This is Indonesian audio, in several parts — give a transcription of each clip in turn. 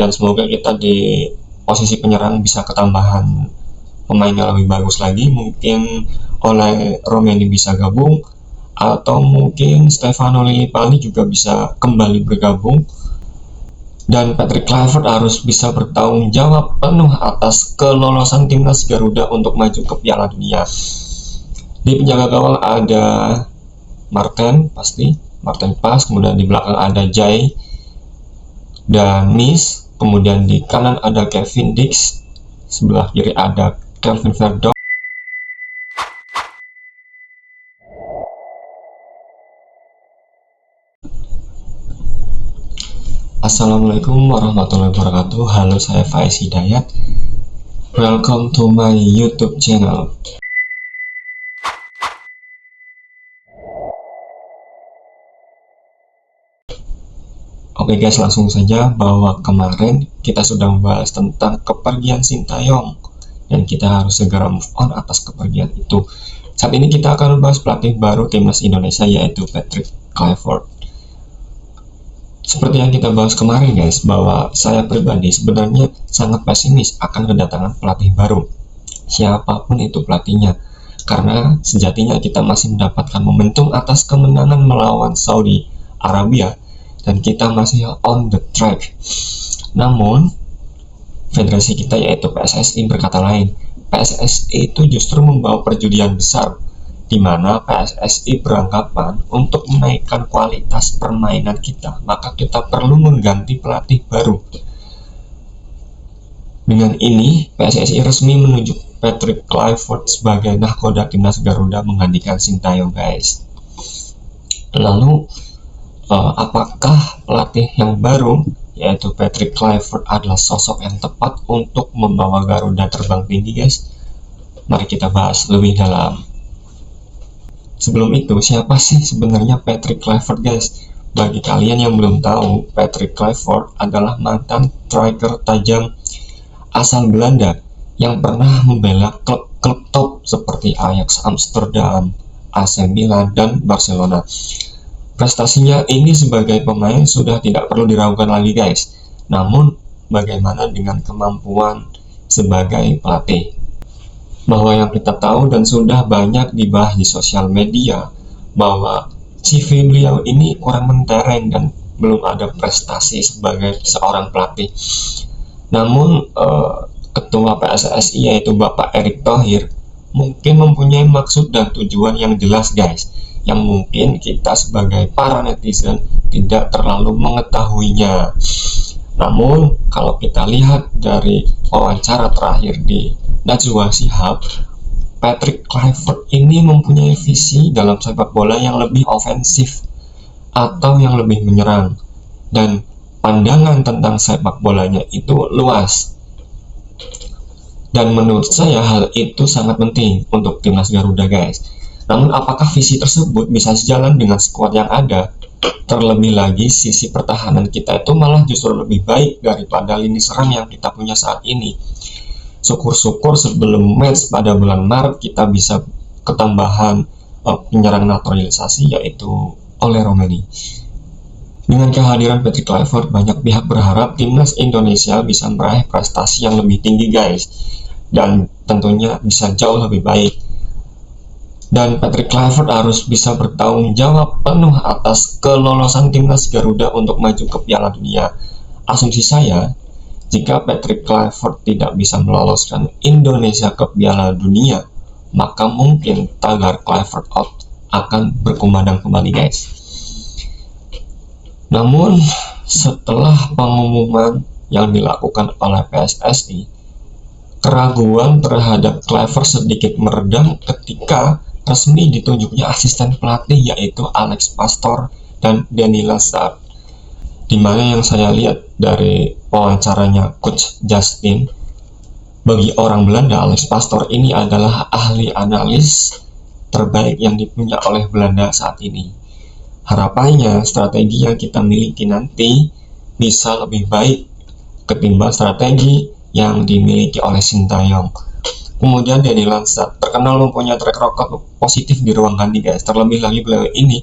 dan semoga kita di posisi penyerang bisa ketambahan pemain yang lebih bagus lagi. Mungkin oleh Romeni bisa gabung, atau mungkin Stefano Lillipali juga bisa kembali bergabung. Dan Patrick Kluivert harus bisa bertanggung jawab penuh atas kelolosan timnas Garuda untuk maju ke Piala Dunia. Di penjaga gawang ada Martin Pas, kemudian di belakang ada Jai dan Mies, kemudian di kanan ada Kevin Dix, sebelah kiri ada Kelvin Verdonk. Assalamualaikum warahmatullahi wabarakatuh. Halo, saya Faiz Hidayat. Welcome to my YouTube channel. Oke guys, langsung saja bahwa kemarin kita sudah membahas tentang kepergian Sintayong dan kita harus segera move on atas kepergian itu. Saat ini kita akan membahas pelatih baru timnas Indonesia, yaitu Patrick Kluivert. Seperti yang kita bahas kemarin guys, bahwa saya pribadi sebenarnya sangat pesimis akan kedatangan pelatih baru, siapapun itu pelatihnya, karena sejatinya kita masih mendapatkan momentum atas kemenangan melawan Saudi Arabia dan kita masih on the track. Namun federasi kita yaitu PSSI berkata lain. PSSI itu justru membawa perjudian besar, di mana PSSI beranggapan untuk menaikkan kualitas permainan kita, maka kita perlu mengganti pelatih baru. Dengan ini, PSSI resmi menunjuk Patrick Kluivert sebagai nahkoda timnas Garuda menggantikan Sintayong guys. Lalu, apakah pelatih yang baru, yaitu Patrick Kluivert, adalah sosok yang tepat untuk membawa Garuda terbang tinggi guys? Mari kita bahas lebih dalam. Sebelum itu, siapa sih sebenarnya Patrick Kluivert guys? Bagi kalian yang belum tahu, Patrick Kluivert adalah mantan striker tajam asal Belanda yang pernah membela klub-klub top seperti Ajax Amsterdam, AC Milan, dan Barcelona. Prestasinya ini sebagai pemain sudah tidak perlu diragukan lagi guys. Namun, bagaimana dengan kemampuan sebagai pelatih? Bahwa yang kita tahu dan sudah banyak dibahas di sosial media, bahwa CV beliau ini kurang mentereng dan belum ada prestasi sebagai seorang pelatih. Namun ketua PSSI yaitu Bapak Erick Thohir mungkin mempunyai maksud dan tujuan yang jelas guys, yang mungkin kita sebagai para netizen tidak terlalu mengetahuinya. Namun kalau kita lihat dari wawancara terakhir di Najwa Shihab, Patrick Kluivert ini mempunyai visi dalam sepak bola yang lebih ofensif atau yang lebih menyerang, dan pandangan tentang sepak bolanya itu luas. Dan menurut saya hal itu sangat penting untuk timnas Garuda guys. Namun apakah visi tersebut bisa sejalan dengan skuad yang ada? Terlebih lagi sisi pertahanan kita itu malah justru lebih baik daripada lini serang yang kita punya saat ini. Syukur-syukur sebelum match pada bulan Maret kita bisa ketambahan penyerang naturalisasi, yaitu oleh Romeni. Dengan kehadiran Patrick Kluivert, banyak pihak berharap timnas Indonesia bisa meraih prestasi yang lebih tinggi guys, dan tentunya bisa jauh lebih baik. Dan Patrick Kluivert harus bisa bertanggung jawab penuh atas kelolosan timnas Garuda untuk maju ke Piala Dunia. Asumsi saya, jika Patrick Kluivert tidak bisa meloloskan Indonesia ke Piala Dunia, maka mungkin tagar Kluivert out akan berkumandang kembali guys. Namun setelah pengumuman yang dilakukan oleh PSSI, keraguan terhadap Kluivert sedikit meredam ketika resmi ditunjuknya asisten pelatih yaitu Alex Pastoor dan Danny Lassard. Dimana yang saya lihat dari wawancaranya Coach Justin, bagi orang Belanda, Alex Pastoor ini adalah ahli analis terbaik yang dipunya oleh Belanda saat ini. Harapannya strategi yang kita miliki nanti bisa lebih baik ketimbang strategi yang dimiliki oleh Sintayong. Kemudian Danny Lassard terkenal mempunyai track record positif di ruang ganti guys. Terlebih lagi beliau ini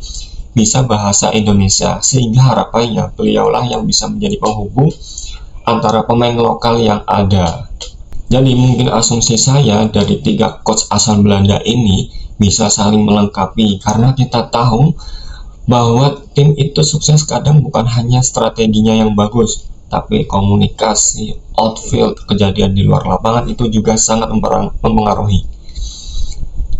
bisa bahasa Indonesia, sehingga harapannya beliaulah yang bisa menjadi penghubung antara pemain lokal yang ada. Jadi mungkin asumsi saya dari 3 coach asal Belanda ini bisa saling melengkapi, karena kita tahu bahwa tim itu sukses kadang bukan hanya strateginya yang bagus, tapi komunikasi, outfield, kejadian di luar lapangan itu juga sangat mempengaruhi.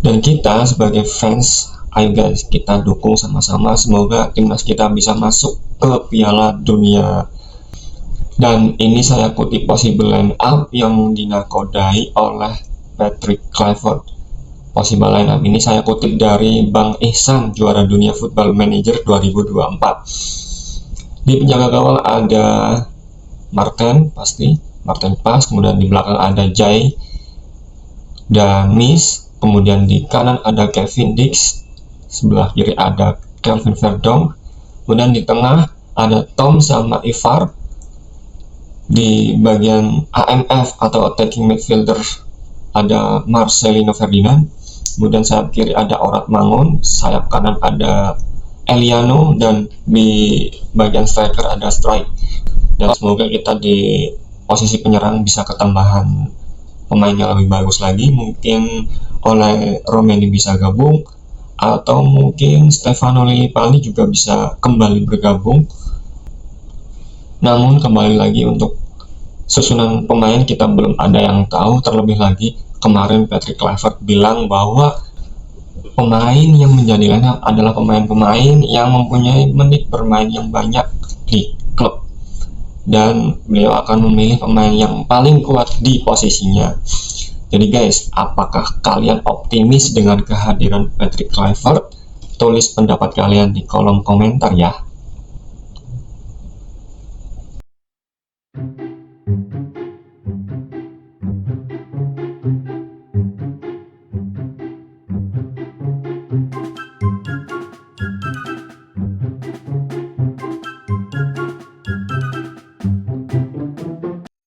Dan kita sebagai fans, ayo guys, kita dukung sama-sama, semoga timnas kita bisa masuk ke Piala Dunia. Dan ini saya kutip possible line up yang dinakodai oleh Patrick Kluivert. Possible line up ini saya kutip dari Bang Ihsan, juara dunia Football Manager 2024. Di penjaga gawang ada Martin Pas, kemudian di belakang ada Jay dan Miss, kemudian di kanan ada Kevin Dix, sebelah kiri ada Kelvin Verdonk, kemudian di tengah ada Tom sama Ivar. Di bagian AMF atau attacking midfielder ada Marcelino Ferdinand, kemudian sayap kiri ada Orat Mangun, sayap kanan ada Eliano, dan di bagian striker ada Strike. Dan semoga kita di posisi penyerang bisa ketambahan pemain yang lebih bagus lagi, mungkin oleh Romeni bisa gabung, atau mungkin Stefano Lillipali juga bisa kembali bergabung. Namun kembali lagi, untuk susunan pemain kita belum ada yang tahu. Terlebih lagi kemarin Patrick Kluivert bilang bahwa pemain yang menjadi line up adalah pemain-pemain yang mempunyai menit bermain yang banyak di klub, dan beliau akan memilih pemain yang paling kuat di posisinya. Jadi guys, apakah kalian optimis dengan kehadiran Patrick Kluivert? Tulis pendapat kalian di kolom komentar ya.